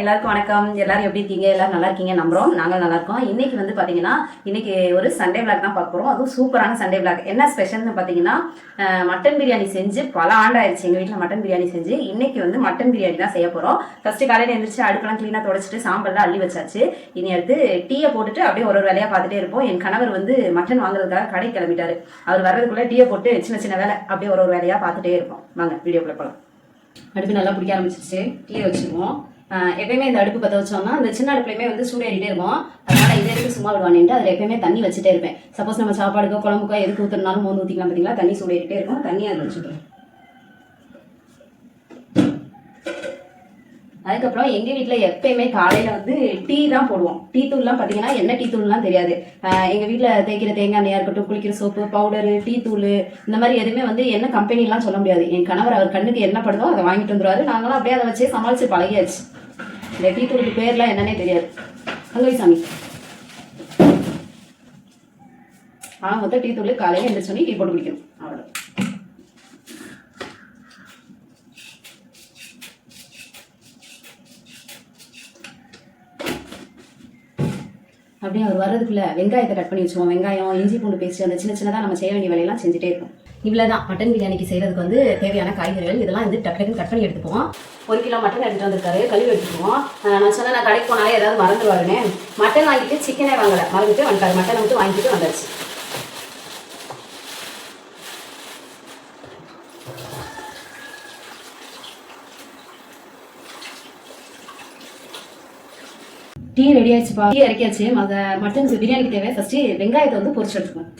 எல்லாருக்கும் வணக்கம். எல்லாரும் எப்படி இருக்கீங்க? எல்லாரும் நல்லா இருக்கீங்க நம்புறோம். நாங்கள் நல்லா இருக்கோம். இன்னைக்கு வந்து பாத்தீங்கன்னா இன்னைக்கு ஒரு சண்டே விளாக் தான் பார்க்க போறோம். அதுவும் சூப்பரான சண்டே விளாக். என்ன ஸ்பெஷல்னு பாத்தீங்கன்னா மட்டன் பிரியாணி செஞ்சு பல ஆண்டாயிருச்சு எங்க வீட்டில் மட்டன் பிரியாணி செஞ்சு. இன்னைக்கு வந்து மட்டன் பிரியாணி தான் செய்ய போறோம். ஃபர்ஸ்ட் காலையில எழுந்திரிச்சு அடுப்பெல்லாம் கிளீனா தொடச்சிட்டு சாம்பல்லாம் அள்ளி வச்சாச்சு. இனி அடுத்து டீயை போட்டுட்டு அப்படியே ஒரு வேலையா பார்த்துட்டே இருப்போம். என் கணவர் வந்து மட்டன் வாங்குறதுக்காக கடை கிளம்பிட்டாரு. அவர் வர்றதுக்குள்ள டீயை போட்டு சின்ன சின்ன வேலை அப்படியே ஒரு வேலையா பார்த்துட்டே இருப்போம். வாங்க வீடியோக்குள்ள போலாம். அடுப்பு நல்லா பிடிக்க ஆரம்பிச்சிருச்சு. டீயை வச்சுருவோம். எப்பயுமே இந்த அடுப்பு பற்ற வச்சோம்னா அந்த சின்ன அடுப்புலையுமே வந்து சூடேறிட்டே இருக்கும். அதனால இதை எடுத்து சும்மா விடுவானேன்ட்டு அதில் எப்பயுமே தண்ணி வச்சுட்டே இருப்பேன். சப்போஸ் நம்ம சாப்பாடுக்கோ குழம்புக்கோ எதுக்கு ஊற்றுனாலும் மோந்து ஊற்றிக்கலாம். பார்த்தீங்களா, தண்ணி சூடேறிட்டே இருக்கும். தண்ணி அதில் வச்சுக்கிறோம். அதுக்கப்புறம் எங்கள் வீட்டில் எப்பயுமே காலையில் வந்து டீ தான் போடுவோம். டீ தூள்லாம் பார்த்தீங்கன்னா என்ன டீ தூள்லாம் தெரியாது. எங்கள் வீட்டில் தேய்க்கிற தேங்காய் எண்ணெயாக இருக்கட்டும், குளிக்கிற சோப்பு, பவுடரு, டீ தூள் இந்த மாதிரி எதுவுமே வந்து என்ன கம்பெனிலாம் சொல்ல முடியாது. என் கணவர் அவர் கண்ணுக்கு என்ன படுதோ அதை வாங்கிட்டு வந்துடுவாரு. நாங்களும் அப்படியே அதை வச்சே சமாளித்து பழகியாச்சு. இந்த டீ தூளுக்கு பேர்லாம் என்னன்னே தெரியாது. அங்கே சாமி மொத்தம் டீ தூள் காலையில் எழுந்திரிச்சு சொல்லி டீ போட்டு குடிக்கணும். அவ்வளோ அப்படியே அவர் வர்றதுக்குள்ள வெங்காயத்தை கட் பண்ணி வச்சுவோம். வெங்காயம், இஞ்சி பூண்டு பேஸ்ட், அந்த சின்ன சின்னதாக நம்ம செய்ய வேண்டிய வேலையெல்லாம் செஞ்சுட்டே இருக்கும். இவ்வளோதான் மட்டன் பிரியாணிக்கு செய்கிறதுக்கு வந்து தேவையான காய்கறிகள். இதெல்லாம் வந்து டக்கு கட் பண்ணி எடுத்துப்போம். 1 கிலோ மட்டன் எடுத்துகிட்டு வந்திருக்காரு, கழுவி எடுத்துக்குவோம். நான் சொன்னேன் நான் கடைக்கு போனாலே ஏதாவது மறந்துடுவாருன்னு. மட்டன் வாங்கிட்டு சிக்கனே வாங்கலை, மறந்துட்டு வந்துட்டாரு. மட்டனை மட்டும் வாங்கிட்டு வந்தாச்சு. டீ ரெடி ஆயிடுச்சுப்பா. டீ இறக்கியாச்சு. மட்டன் பிரியாணிக்கு தேவை. ஃபர்ஸ்ட் வெங்காயத்தை வந்து பொரிச்சு எடுத்துக்கணும்.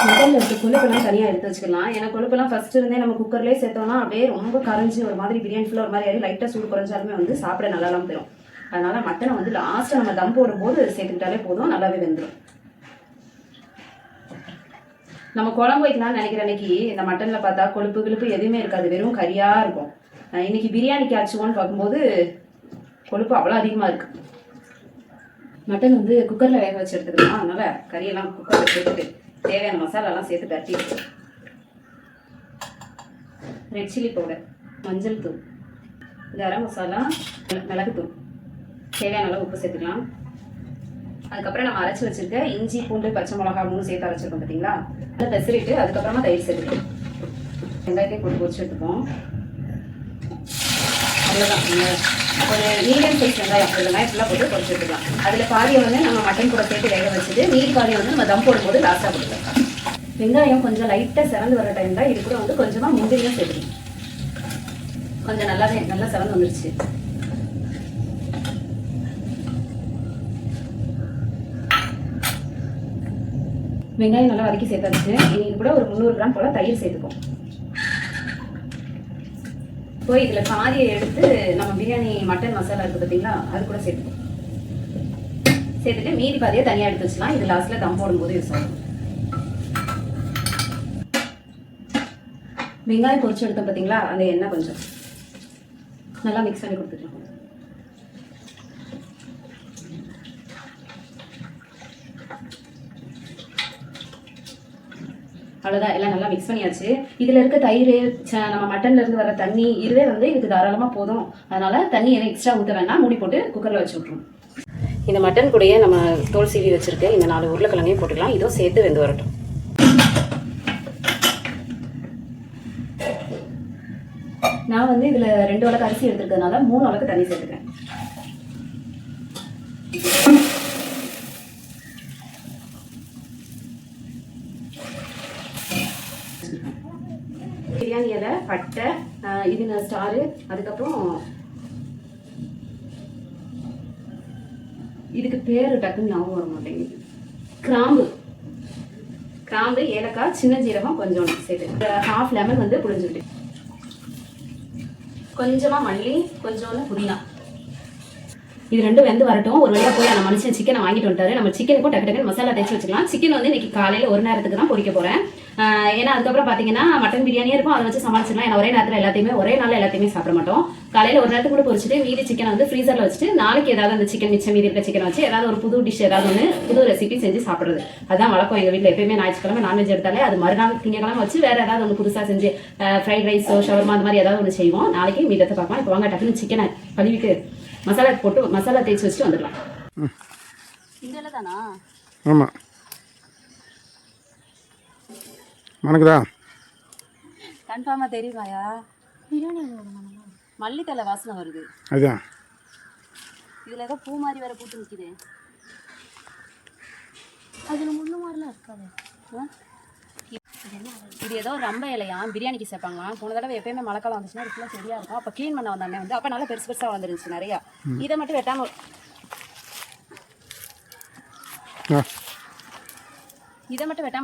மட்டன்ல இருக்க கொழுப்பெல்லாம் தனியாக எடுத்து வச்சுக்கலாம். ஏன்னா கொழுப்பெல்லாம் ஃபர்ஸ்ட் இருந்தே நம்ம குக்கர்லேயே சேர்த்தோம்னா அப்படியே ரொம்ப கரைஞ்சி ஒரு மாதிரி பிரியாணி ஃபுல்லாக ஒரு மாதிரி லைட்டாக சூடு குறைஞ்சாலுமே வந்து சாப்பிட நல்லாலாம் போயிடும். அதனால மட்டனை வந்து லாஸ்ட்டாக நம்ம தம் போடும்போது சேர்த்துக்கிட்டாலே போதும், நல்லாவே வெந்துடும். நம்ம குழம்பு வைக்கலாம்னு நினைக்கிற அன்னைக்கு இந்த மட்டனில் பார்த்தா கொழுப்பு கிழுப்பு எதுவுமே இருக்காது, வெறும் கறியாக இருக்கும். இன்னைக்கு பிரியாணிக்கு ஆச்சுவோன்னு பார்க்கும்போது கொழுப்பு அவ்வளோ அதிகமாக இருக்கு. மட்டன் வந்து குக்கரில் வேக வச்சு எடுத்துக்கலாம். அதனால கறியெல்லாம் குக்கரில் சேர்த்துட்டு தேவையான மசாலாலாம் சேர்த்து தட்டி ரெட் சில்லி பவுடர், மஞ்சள் தூள், கரம் மசாலா, மிளகுத்தூள், தேவையான அளவு உப்பு சேர்த்துக்கலாம். அதுக்கப்புறம் நம்ம அரைச்சி வச்சிருக்க இஞ்சி பூண்டு பச்சை மிளகா 3 சேர்த்து அரைச்சிருக்கோம் பார்த்தீங்களா, அதை பெசரிட்டு அதுக்கப்புறமா தயிர் சேர்த்துக்கலாம். வெங்காயத்தையும் போட்டு பொரிச்சு எடுத்துப்போம். அவ்வளோதான். ஒரு மீடியம் சைஸ் வெங்காயம் ஃபுல்லாக போட்டு பொரிச்சு எடுத்துக்கலாம். அதில் பாதியை வந்து நம்ம மட்டன் கூட சேர்த்து வேக வச்சுட்டு மீதி பாதியை வந்து நம்ம தம் போடும்போது லாஸ்ட்டாக போட்டுக்கலாம். வெங்காயம் கொஞ்சம் லைட்டாக சிறந்து வர டைம் தான். இது கூட வந்து கொஞ்சமாக முந்திரியும் சேர்த்துக்கணும். கொஞ்சம் நல்லா சிறந்து வந்துருச்சு. வெங்காயம் நல்லா வதக்கி சேர்த்தாச்சு. இது கூட ஒரு 300 கிராம் போல் தயிர் சேர்த்துப்போம். போய் இதில் பாதியை எடுத்து நம்ம பிரியாணி மட்டன் மசாலா இருக்குது பார்த்தீங்களா, அது கூட சேர்த்துப்போம். சேர்த்துட்டு மீதி பாதியை தனியாக எடுத்து வச்சுலாம். இது லாஸ்ட்டில் தம் போடும்போது யூஸ் ஆகும். வெங்காயம் பொரிச்சு எடுத்தோம் பார்த்தீங்களா, அந்த எண்ணெய் கொஞ்சம் நல்லா மிக்ஸ் பண்ணி கொடுத்துக்கலாம். அவ்வளோதான், எல்லாம் நல்லா மிக்ஸ் பண்ணியாச்சு. இதில் இருக்க தயிர், நம்ம மட்டன்ல இருந்து வர தண்ணி, இதுவே வந்து இதுக்கு தாராளமாக போதும். அதனால தண்ணி எதுவும் எக்ஸ்ட்ரா ஊற்ற வேணாம். மூடி போட்டு குக்கரில் வச்சு விட்ருவோம். இந்த மட்டன் கூடயே நம்ம தோல் சீவி வச்சிருக்கேன் இந்த 4 உருளைக்கிழங்கையும் போட்டுக்கலாம். இதோ சேர்த்து வெந்து வரட்டும். நான் வந்து இதில் 2 உலக்கு அரிசி எடுத்துருக்கிறதுனால 3 உலக்கு தண்ணி சேர்த்துக்கிறேன். பிரியாணி இலை, பட்டை, இது ஸ்டாரு, அதுக்கப்புறம் இதுக்கு பேர் டக்குன்னு ஞாபகம் வர மாட்டேங்குது, கிராம்பு, ஏலக்காய், சின்ன ஜீரகம் கொஞ்சம் சேர்த்து 1/2 லெமன் வந்து புழிஞ்சுக்கிட்டு, கொஞ்சமாக மல்லி, கொஞ்சோன்னு புதினா. இது 2 வெந்து வரட்டும். ஒரு வேளை போய் அந்த மனுஷன் சிக்கனை வாங்கிட்டு வந்துட்டாரு. நம்ம சிக்கனுக்கும் டக்கு மசாலா தேய்ச்சி வச்சுக்கலாம். சிக்கன் வந்து இன்னைக்கு காலையில் ஒரு நேரத்துக்கு தான் பொரிக்க போகிறேன். ஏன்னா அதுக்கப்புறம் பார்த்தீங்கன்னா மட்டன் பிரியாணியே இருக்கும், அதை வச்சு சமாளிச்சிடலாம். ஏன்னா ஒரே நேரத்தில் ஒரே நாளில் எல்லாத்தையுமே சாப்பிட மாட்டோம். காலையில் ஒரு நேரத்துக்கு கூட பொரிச்சிட்டு மீதி சிக்கனை வந்து ஃப்ரீசரில் வச்சுட்டு நாளைக்கு ஏதாவது அந்த சிக்கன் மிச்சம் மீதி இருக்க சிக்கனை வச்சு ஏதாவது ஒரு புது டிஷ் ஏதாவது ஒன்று புது ரெசிபி செஞ்சு சாப்பிட்றது. அதான் வழக்கம் எங்கள் வீட்டில். எப்பயுமே ஞாயிற்றுக்கிழமை நான்வெஜ் எடுத்தாலே அது மறுநாள் திங்கக்கிழமை வச்சு வேறு ஏதாவது ஒன்று புதுசாக செஞ்சு ஃப்ரைட் ரைஸோ ஷவர்மா அந்த மாதிரி ஏதாவது ஒன்று செய்வோம். நாளைக்கு மீதத்தை பார்க்கலாம். இப்போ வாங்க டக்குன்னு சிக்கனை கழுவிட்டு மசாலா போட்டு மசாலா தேய்ச்சி வச்சுட்டு வந்துடலாம். இந்த தானா? ஆமாம், மணக்குதா? கன்ஃபார்மாக தெரியுமாயா? பிரியாணி மல்லித்தலை வாசனை வருது. அதுதான் இதில் ஏதோ பூ மாதிரி வேற பூத்து நிற்கிது. அதில் முள்ளு மாதிரிலாம் இருக்காது. இது ஏதோ ரம்ப இலையா பிரியாணிக்கு சேர்ப்பாங்களாம். போன தடவை எப்பயுமே மழைக்காலம் வந்துச்சுன்னா இதுக்குலாம் சரியாக இருக்கும். அப்போ க்ளீன் பண்ண வந்தானே வந்து அப்போ நல்லா பெருசு பெருசாக வந்துருந்துச்சு நிறையா. இதை மட்டும் வெட்டாமல்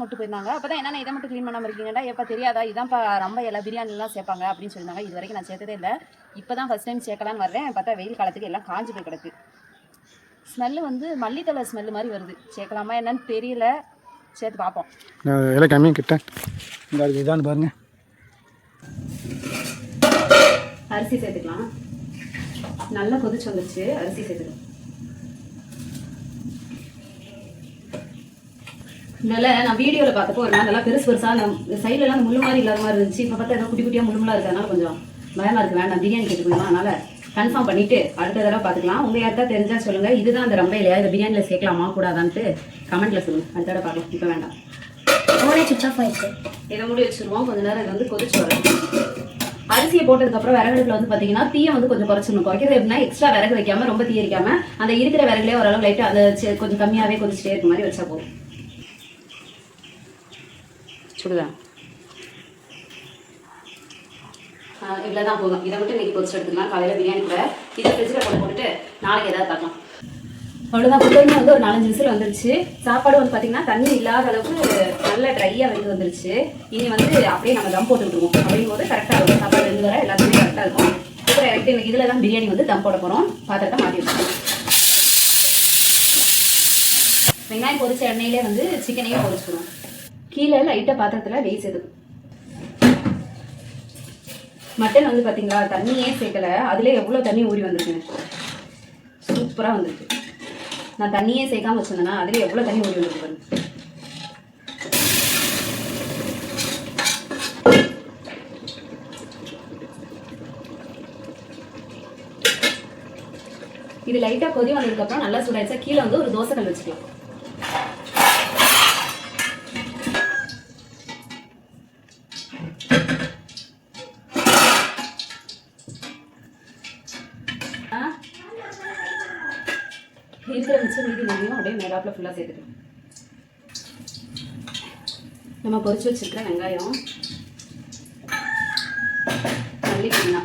விட்டு போயிருந்தாங்க. அப்போ தான் என்னென்ன இதை மட்டும் க்ளீன் பண்ணாமல் இருக்கீங்கடா, எப்போ தெரியாதா இதான்ப்பா ரொம்ப எல்லாம் பிரியாணிலாம் சேர்ப்பாங்க அப்படின்னு சொல்லியிருந்தாங்க. இது வரைக்கும் நான் சேர்த்ததே இல்லை. இப்போ தான் ஃபஸ்ட் டைம் சேர்க்கலான்னு வர்றேன். பார்த்தா வெயில் காலத்துக்கு எல்லாம் காஞ்சி போய் கிடக்கு. ஸ்மெல்லு வந்து மல்லித்தலை ஸ்மெல்லு மாதிரி வருது. சேர்க்கலாமா என்னன்னு தெரியல, சேர்த்து பார்ப்போம். எல்லாம் கம்மியாக கிட்ட இந்த இதான்னு பாருங்க. அரிசி சேர்த்துக்கலாம். நல்லா கொதிச்சு வந்துருச்சு. அரிசி சேர்த்துக்கலாம். இதனால நான் வீடியோவில் பார்த்தப்போ ஒரு நாள் நல்லா பெருசு பெருசாக அந்த சைட்லலாம் அந்த முள்ளு மாதிரி இல்லாத மாதிரி இருந்துச்சு. இப்போ பார்த்தா ஏதோ குட்டி குட்டியாக முள்ளுலாம் இருக்கிறதுனால கொஞ்சம் பயமாக இருக்குது. வேண்டாம் பிரியாணி கேட்டு போயிடலாம். அதனால் கன்ஃபார்ம் பண்ணிவிட்டு அடுத்த தடவை பார்த்துக்கலாம். உங்கள் யார்ட்டா தெரிஞ்சால் சொல்லுங்கள். இதுதான் அந்த ரொம்ப இல்லையா, இந்த பிரியாணியில் சேர்க்கலாமா கூடாதான்ட்டு கமெண்ட்டில் சொல்லுங்கள். அடுத்த தடவை பார்க்கலாம். இப்போ வேண்டாம், இதை மூடி வச்சுருவோம். கொஞ்சம் நேரம் இதை வந்து கொதிச்சு வரும். அரிசியை போட்டதுக்கப்புறம் விறகுல வந்து பார்த்தீங்கன்னா தீயை வந்து கொஞ்சம் குறைச்சிடணும். குறைக்கிறது எப்படின்னா எக்ஸ்ட்ரா விறகு வைக்காமல் ரொம்ப தீ எரிக்காமல் அந்த இருக்கிற விறகுலேயே ஓரளவு லைட்டாக அதை கொஞ்சம் கம்மியாகவே கொதிச்சுட்டே இருக்க மாதிரி வச்சா போதும். சுடுதா இவ்வளோ தான் போதும். இதை மட்டும் இன்றைக்கி பொரிச்சு எடுத்துக்கலாம். காலையில் பிரியாணி கூட இதை ஃப்ரிட்ஜில் போட்டுட்டு நாளைக்கு ஏதாவது பார்க்கலாம். அவ்வளோதான். குக்கருமே வந்து ஒரு 4-5 விசில் வந்துருச்சு. சாப்பாடு வந்து பார்த்தீங்கன்னா தண்ணி இல்லாத அளவுக்கு நல்லா ட்ரையாக வெந்து வந்துருச்சு. இனி வந்து அப்படியே நம்ம தம் போட்டு விட்டுருவோம். அப்படிங்கும்போது கரெக்டாக இருக்கும். சாப்பாடு ரெண்டு வர எல்லாத்துக்குமே கரெக்டாக இருக்கும். அப்புறம் எனக்கு இன்னைக்கு இதில் தான் பிரியாணி வந்து தம் போட போகிறோம். பாத்திரத்தை மாற்றி வச்சுருக்கோம். வெங்காயம் பொரிச்ச எண்ணெயிலே வந்து சிக்கனையும் பொரிச்சுக்கணும். கீழே லைட்டாக பாத்திரத்தில் நெய் சேர்த்து. மட்டன் வந்து பார்த்தீங்களா தண்ணியே சேர்க்கலை. அதிலே எவ்வளோ தண்ணி ஊறி வந்துருக்குங்க. சூப்பராக வந்துருக்கு. நான் தண்ணியே சேர்க்காம வச்சிருந்தேன்னா அதிலே எவ்வளோ தண்ணி ஊறி வந்துருக்கு பாருங்க. இது லைட்டாக கொதி வந்ததுக்கப்புறம் நல்லா சூடாயிடுச்சா கீழே வந்து ஒரு தோசைக்கல் வச்சுக்கலாம். இருக்கிற மிச்சம் மீதி முடியும் அப்படியே மேலாப்பில் ஃபுல்லாக சேர்த்துக்கலாம். நம்ம பொரிச்சு வச்சுருக்கிற வெங்காயம் மல்லி புதினா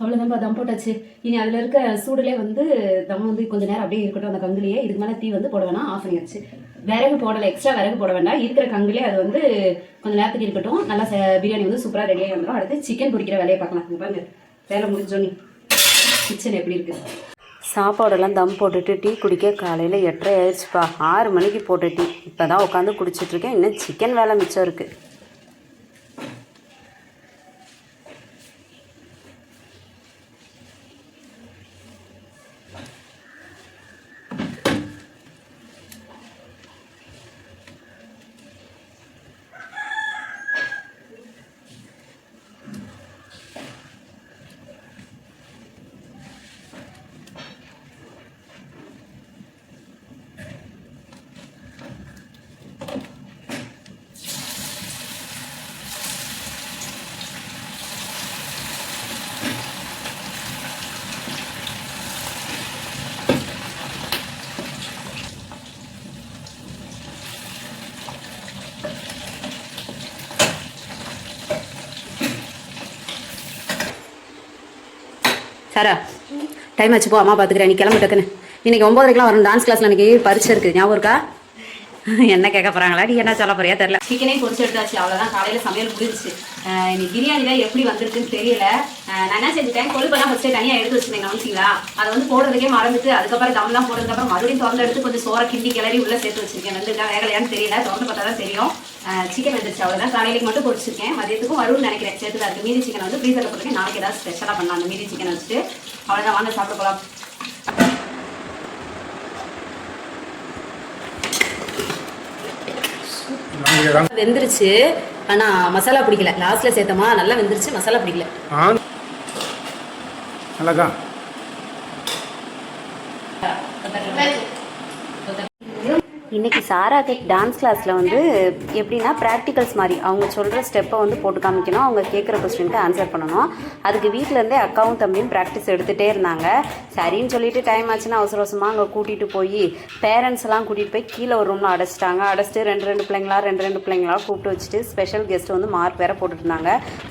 அவ்வளோதான்ப்பா தம் போட்டாச்சு. இனி அதில் இருக்க சூடுலேயே வந்து தம் வந்து கொஞ்சம் நேரம் அப்படியே இருக்கட்டும். அந்த கங்குலேயே இதுக்கு மேலே தீ வந்து போட வேணாம், ஆஃப் பண்ணியாச்சு. விறகு போடலை, எக்ஸ்ட்ரா விறகு போட வேண்டாம். இருக்கிற கங்குலேயே அது வந்து கொஞ்சம் நேரத்துக்கு இருக்கட்டும். நல்லா பிரியாணி வந்து சூப்பராக ரெடியாகி வந்துடும். அடுத்து சிக்கன் பொரிக்கிற வேலையை பார்க்கலாம். பாருங்க வேலை முடிஞ்சோன்னே கிச்சன் எப்படி இருக்குது. சாப்பாடெல்லாம் தம் போட்டுட்டு டீ குடிக்க காலையில் 8:30 ஆயிடுச்சுப்பா. 6 மணிக்கு போட்ட டீ இப்போ தான் உட்காந்து குடிச்சிட்ருக்கேன். இன்னும் சிக்கன் வேலை மிச்சம் இருக்குது. சாரா டைம் ஆச்சு, போ அம்மா பார்த்துக்கிறேன். நீ கிளம்பு டக்குன்னு. இன்னைக்கு 9:30க்குலாம் வரும் டான்ஸ் கிளாஸ்ல இன்னைக்கு பரிச்சை இருக்குது ஞாபகம் இருக்கா? என்ன கேட்க போறாங்களா நீ என்ன சொல்ல போறியா தெரியல. சிக்கனே பொரிச்சு எடுத்தாச்சு அவ்வளோதான். காலையில் சமையல் முடிஞ்சிச்சு. இன்னைக்கு பிரியாணி தான் எப்படி வந்திருக்குன்னு தெரியல. நான் என்ன செஞ்சுட்டேன், கொழுப்பெல்லாம் ஃபஸ்ட்டே தனியாக எடுத்து வச்சுருந்தேன் கவனிச்சிங்களா? அதை வந்து போடுறதுக்கே மறந்துட்டு அதுக்கப்புறம் தம்லாம் போடுறதுக்கப்புறம் மறுபடியும் திறந்து எடுத்து கொஞ்சம் சோறை கிண்டி கிளறி உள்ளே சேர்த்து வச்சிருக்கேன். வெந்திருக்கா வேகலையான்னு தெரியல, திறந்து பார்த்தா தான் தெரியும். சிக்கன் வந்துருச்சு அவ்வளோதான். காலையிലേക്ക് மட்டும் பொரிச்சிருக்கேன், மதியத்துக்கும் வரும்னு நினைக்கிறேன். சேர்த்து தான் மீதி சிக்கன் வந்து ஃப்ரீசரில் போட்டுருக்கேன். நாளைக்கு ஏதாவது ஸ்பெஷலாக பண்ணலாம் அந்த மீதி சிக்கனை வச்சுட்டு. அவ்வளோதான், வாங்க சாப்பிட போகலாம். வெந்துருச்சு, ஆனா மசாலா பிடிக்கல. லாஸ்ட்ல சேர்த்தமா நல்லா வெந்துருச்சு, மசாலா பிடிக்கல. நல்லாக்கா இன்றைக்கி சாராக்கு டான்ஸ் கிளாஸில் வந்து எப்படின்னா ப்ராக்டிகல்ஸ் மாதிரி அவங்க சொல்கிற ஸ்டெப்பை வந்து போட்டு காமிக்கணும், அவங்க கேட்குற கொஸ்டினுக்கு ஆன்சர் பண்ணணும். அதுக்கு வீட்டிலேருந்தே அக்காவும் தம்பியும் ப்ராக்டிஸ் எடுத்துகிட்டே இருந்தாங்க. சரின்னு சொல்லிட்டு டைம் ஆச்சுன்னா அவசர அவசரமாக அங்கே கூட்டிகிட்டு போய் பேரண்ட்ஸ் எல்லாம் கூட்டிகிட்டு போய் கீழே ஒரு ரூமில் அடைச்சிட்டாங்க. அடைச்சிட்டு ரெண்டு பிள்ளைங்களா கூப்பிட்டு வச்சுட்டு ஸ்பெஷல் கெஸ்ட் வந்து மார்க் வேறு போட்டுருந்தாங்க.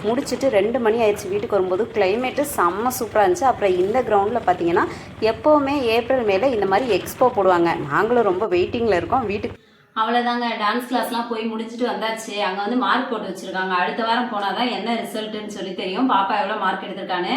முடிச்சுட்டு 2 மணி ஆயிடுச்சு. வீட்டுக்கு வரும்போது கிளைமேட்டு செம்ம சூப்பராக இருந்துச்சு. அப்புறம் இந்த கிரவுண்டில் பார்த்தீங்கன்னா எப்போவுமே ஏப்ரல் மேல இந்த மாதிரி எக்ஸ்போ போடுவாங்க. நாங்களும் ரொம்ப வெயிட்டிங்கில் இருக்கோம். வீட்டுக்கு அவ்வளோதாங்க. டான்ஸ் கிளாஸ்லாம் போய் முடிச்சுட்டு வந்தாச்சு. அங்கே வந்து மார்க் போட்டு வச்சுருக்காங்க. அடுத்த வாரம் போனால் தான் என்ன ரிசல்ட்டுன்னு சொல்லி தெரியும், பாப்பா எவ்வளோ மார்க் எடுத்திருக்கான்னு.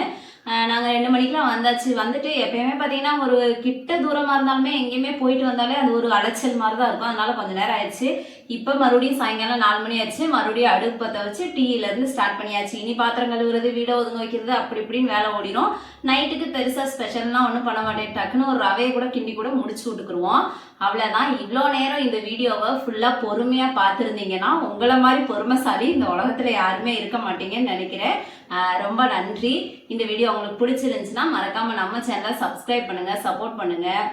நாங்கள் 2 மணிக்கெலாம் வந்தாச்சு. வந்துட்டு எப்பயுமே பார்த்தீங்கன்னா ஒரு கிட்ட தூரமாக இருந்தாலுமே எங்கேயுமே போயிட்டு வந்தாலே அது ஒரு அலைச்சல் மாதிரி தான் இருக்கும். அதனால கொஞ்சம் நேரம் ஆயிடுச்சு. இப்போ மறுபடியும் சாயங்காலம் 4 மணி ஆயிடுச்சு. மறுபடியும் அடுப்பு பற்ற வச்சு டீயிலேருந்து ஸ்டார்ட் பண்ணியாச்சு. இனி பாத்திரம் கழுவுறது, வீடை ஒதுங்க வைக்கிறது, அப்படி இப்படின்னு வேலை ஓடிடும். நைட்டுக்கு பெருசாக ஸ்பெஷல்லாம் ஒன்றும் பண்ண மாட்டேன். டக்குன்னு ஒரு ரவையை கூட கிண்டி கூட முடிச்சு விட்டுக்குருவோம். அவ்வளோதான். இவ்வளோ நேரம் இந்த வீடியோவை ஃபுல்லாக பொறுமையாக பார்த்துருந்தீங்கன்னா உங்களை மாதிரி பொறுமைசாலி இந்த உலகத்தில் யாருமே இருக்க மாட்டீங்கன்னு நினைக்கிறேன். ரொம்ப நன்றி. இந்த வீடியோ உங்களுக்கு பிடிச்சிருந்துச்சுன்னா மறக்காமல் நம்ம சேனலை சப்ஸ்கிரைப் பண்ணுங்கள், சப்போர்ட் பண்ணுங்கள்.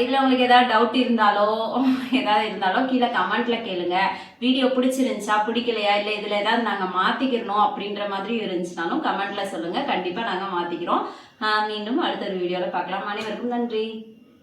இதில் உங்களுக்கு ஏதாவது டவுட் இருந்தாலோ கீழே கமெண்ட்டில் கேளுங்க. வீடியோ பிடிச்சிருந்துச்சா பிடிக்கலையா, இல்லை இதில் ஏதாவது நாங்கள் மாற்றிக்கிறணும் அப்படின்ற மாதிரி இருந்துச்சுனாலும் கமெண்ட்டில் சொல்லுங்கள். கண்டிப்பாக நாங்கள் மாற்றிக்கிறோம். மீண்டும் அடுத்த ஒரு வீடியோவில் பார்க்கலாம். அனைவருக்கும் நன்றி.